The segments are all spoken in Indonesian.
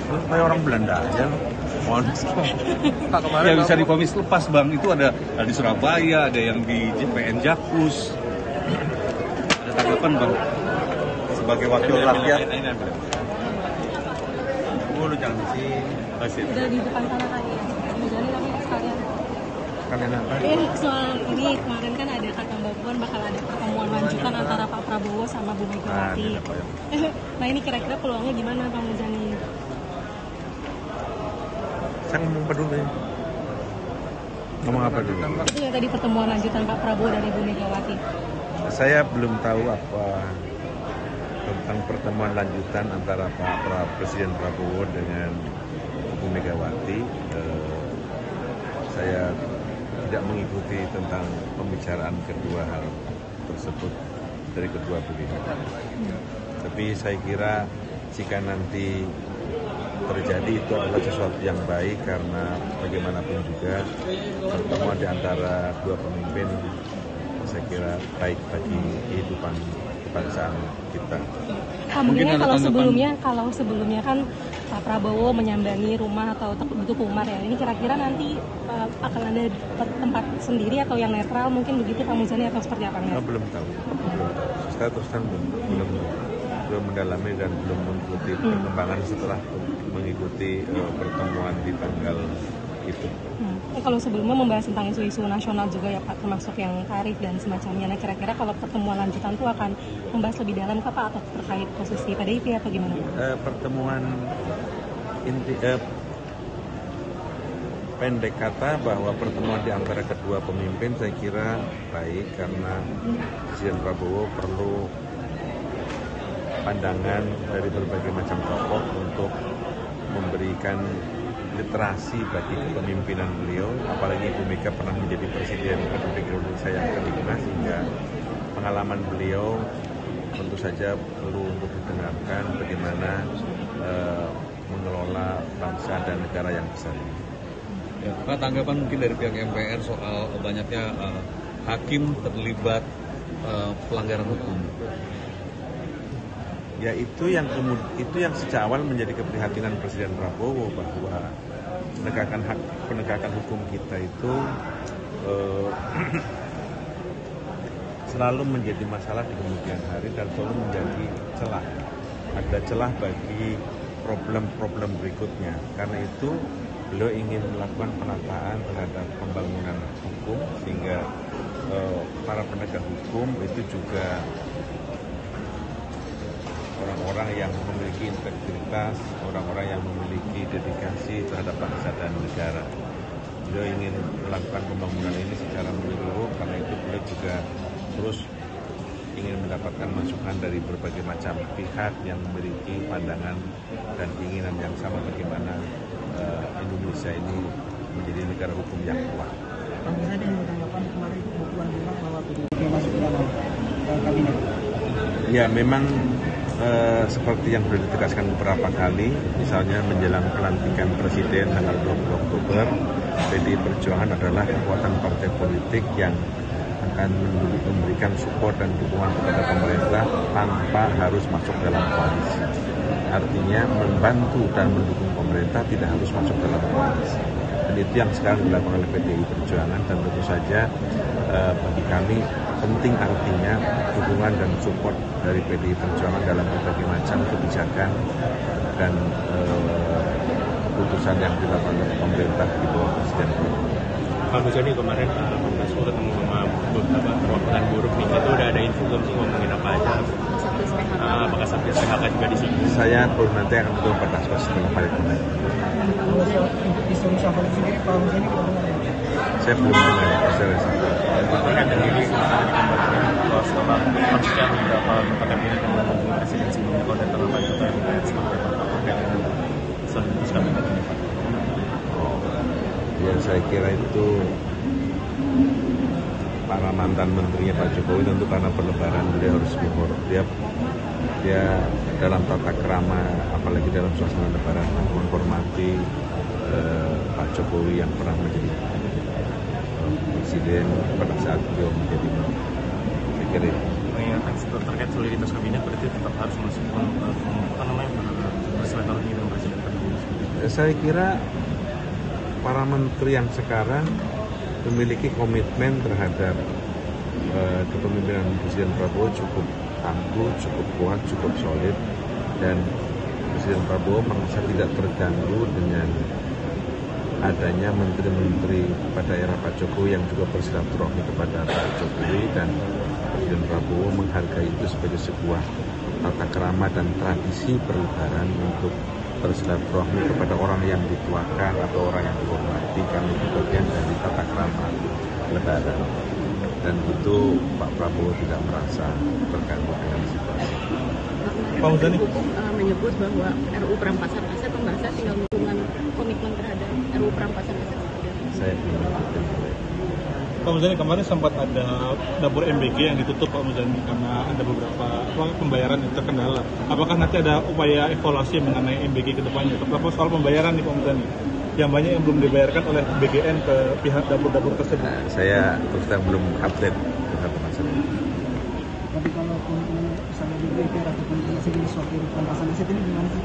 Kayak orang Belanda aja loh. Pak, kemarin Yang bisa diponis lepas bang, itu ada di Surabaya, ada yang di JPN Jakus. Ada tanggapan bang sebagai wakil rakyat. Lu jangan di sini. Udah di depan sana kali ya. Jadi tapi sekalian. Kalian apa? Soal ini kemarin kan ada kata Mbak Puan bakal ada pertemuan lanjutan antara Pak Prabowo sama Bu Megawati. Nah ini kira-kira peluangnya gimana Pak Muzani? Saya ngomong apa dulu ya? Ngomong apa dulu? Itu yang tadi pertemuan lanjutan Pak Prabowo dan Ibu Megawati. Saya belum tahu apa tentang pertemuan lanjutan antara Presiden Prabowo dengan Ibu Megawati. Saya tidak mengikuti tentang pembicaraan kedua hal tersebut dari kedua beliau. Tapi saya kira jika nanti terjadi itu adalah sesuatu yang baik karena bagaimanapun juga pertemuan di antara dua pemimpin saya kira baik bagi kehidupan kebangsaan kita. Mungkin kalau sebelumnya kan Pak Prabowo menyambangi rumah atau Teguh Umar ya. Ini kira-kira nanti akan ada tempat sendiri atau yang netral mungkin begitu Pak Muzani atau seperti apa? Belum tahu. Saya terus terang belum mendalami dan belum mengikuti perkembangan setelah mengikuti pertemuan di tanggal itu. Kalau sebelumnya membahas tentang isu-isu nasional juga ya Pak, termasuk yang tarif dan semacamnya. Nah kira-kira kalau pertemuan lanjutan itu akan membahas lebih dalam Pak atau terkait posisi PDIP atau gimana? Pertemuan pendek kata bahwa pertemuan di antara kedua pemimpin saya kira baik karena Presiden Prabowo perlu pandangan dari berbagai macam tokoh untuk memberikan literasi bagi kepemimpinan beliau, apalagi Ibu Mega pernah menjadi Presiden Republik Indonesia yang kelima, sehingga pengalaman beliau tentu saja perlu untuk didengarkan bagaimana mengelola bangsa dan negara yang besar ini. Ya, Pak, tanggapan mungkin dari pihak MPR soal banyaknya hakim terlibat pelanggaran hukum. Ya itu yang sejak awal menjadi keprihatinan Presiden Prabowo bahwa penegakan hukum kita itu selalu menjadi masalah di kemudian hari dan selalu menjadi celah. Ada celah bagi problem-problem berikutnya. Karena itu beliau ingin melakukan penataan terhadap pembangunan hukum sehingga para penegak hukum itu juga orang-orang yang memiliki integritas, orang-orang yang memiliki dedikasi terhadap bangsa dan negara. Beliau ingin melakukan pembangunan ini secara menyeluruh, karena itu beliau juga terus ingin mendapatkan masukan dari berbagai macam pihak yang memiliki pandangan dan keinginan yang sama bagaimana Indonesia ini menjadi negara hukum yang kuat. Pak Muzani tanggapan kemarin Bu Puan bilang bahwa PDIP masuk dalam kabinet. Ya memang seperti yang sudah ditegaskan beberapa kali, misalnya menjelang pelantikan Presiden tanggal 20 Oktober, PDI Perjuangan adalah kekuatan partai politik yang akan memberikan support dan dukungan kepada pemerintah tanpa harus masuk dalam koalisi. Artinya membantu dan mendukung pemerintah tidak harus masuk dalam koalisi. Dan itu yang sekarang dilakukan oleh PDI Perjuangan, dan tentu saja bagi kami penting artinya dukungan dan support dari PDI Perjuangan dalam berbagai macam kebijakan dan keputusan yang dilakukan oleh pemerintah di bawah Presiden. Pak Muzani kemarin Pak ketemu sama beberapa perwakilan buruh nih, itu udah ada info belum sih ngomongin apa aja? Apakah Satgas PHK juga di sini? Saya belum, nanti akan ketemu Pak Dasko setelah paripurna. Untuk isu reshuffle sendiri Pak Muzani belum dengar ya? Saya belum dengar isu reshuffle. Terkait dengan ini, kalau selama konfliknya beberapa kabinet yang menghubungi presiden sebelumnya, kalau datang apa itu seperti apa terkait dengan soliditas kabinet ini Pak? Ya saya kira itu para mantan menterinya Pak Jokowi tentu karena berlebaran beliau harus dia dalam tata krama, apalagi dalam suasana lebaran, menghormati Pak Jokowi yang pernah menjadi presiden pada saat beliau menjadi menteri. Saya kira itu. Mengingatkan terkait soliditas kabinet berarti tetap harus masuk bersilaturahmi dengan presiden terpilih. Saya kira para menteri yang sekarang memiliki komitmen terhadap kepemimpinan Presiden Prabowo cukup tangguh, cukup kuat, cukup solid, dan Presiden Prabowo merasa tidak terganggu dengan adanya menteri-menteri pada era Pak Jokowi yang juga bersilaturahmi kepada Pak Jokowi, dan Presiden Prabowo menghargai itu sebagai sebuah tata krama dan tradisi berlebaran untuk bersilaturahmi kepada orang yang dituakan atau orang yang dihormati, karena itu bagian dari tata krama lebaran, dan itu Pak Prabowo tidak merasa terganggu dengan situasi. Pak Muzani menyebut bahwa RUU Perampasan Aset pembahasan tinggal hubungan komitmen terhadap RUU Perampasan Aset. Saya belum mengikuti. Pak Muzani, kemarin sempat ada dapur MBG yang ditutup Pak Muzani karena ada beberapa pembayaran yang terkendala. Apakah nanti ada upaya evaluasi mengenai MBG ke depannya? Terutama soal pembayaran nih Pak Muzani, yang banyak yang belum dibayarkan oleh BGN ke pihak dapur-dapur tersebut. Saya terus terang belum update terhadap masalah ini. Tapi kalaupun misalnya di DPR ataupun segini suatu perampasan aset ini gimana sih?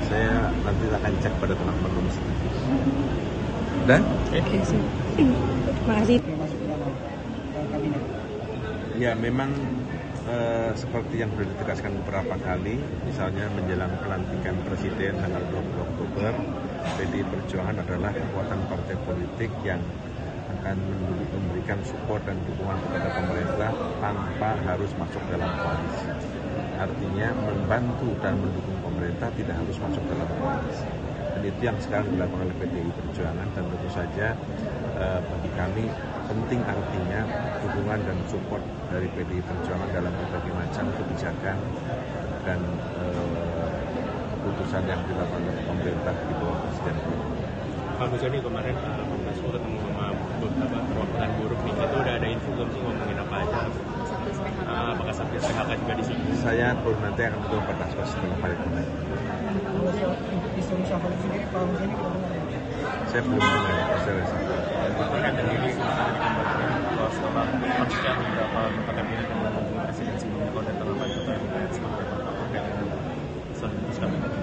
Saya nanti akan cek pada teman-teman Komisi. Dan? Oke, terima kasih. Masuk ke dalam kabinet. Ya memang seperti yang sudah ditegaskan beberapa kali, misalnya menjelang pelantikan Presiden tanggal 20 Oktober, PDI Perjuangan adalah kekuatan partai politik yang akan memberikan support dan dukungan kepada pemerintah tanpa harus masuk dalam koalisi. Artinya membantu dan mendukung pemerintah tidak harus masuk dalam koalisi. Dan itu yang sekarang dilakukan oleh PDI Perjuangan, dan tentu saja bagi kami penting artinya dukungan dan support dari PDI Perjuangan dalam berbagai macam kebijakan dan keputusan yang dilakukan oleh pemerintah di bawah Presiden. Pak Muzani, kemarin Munaslup ketemu sama beberapa perwakilan buruh nih, itu udah ada info belum sih ngomongin apa aja? Apakah Satgas PHK juga di sini? Saya pun nanti akan ketemu Pak Daskos setelah paripurna. Isu reshuffle sendiri Pak Muzani Saya belum mengenai hasil Kan sendiri kalau setelah persekian beberapa anggota kabinet yang mengunjungi presiden sebelumnya, kalau datang apa itu seperti apa? Soal itu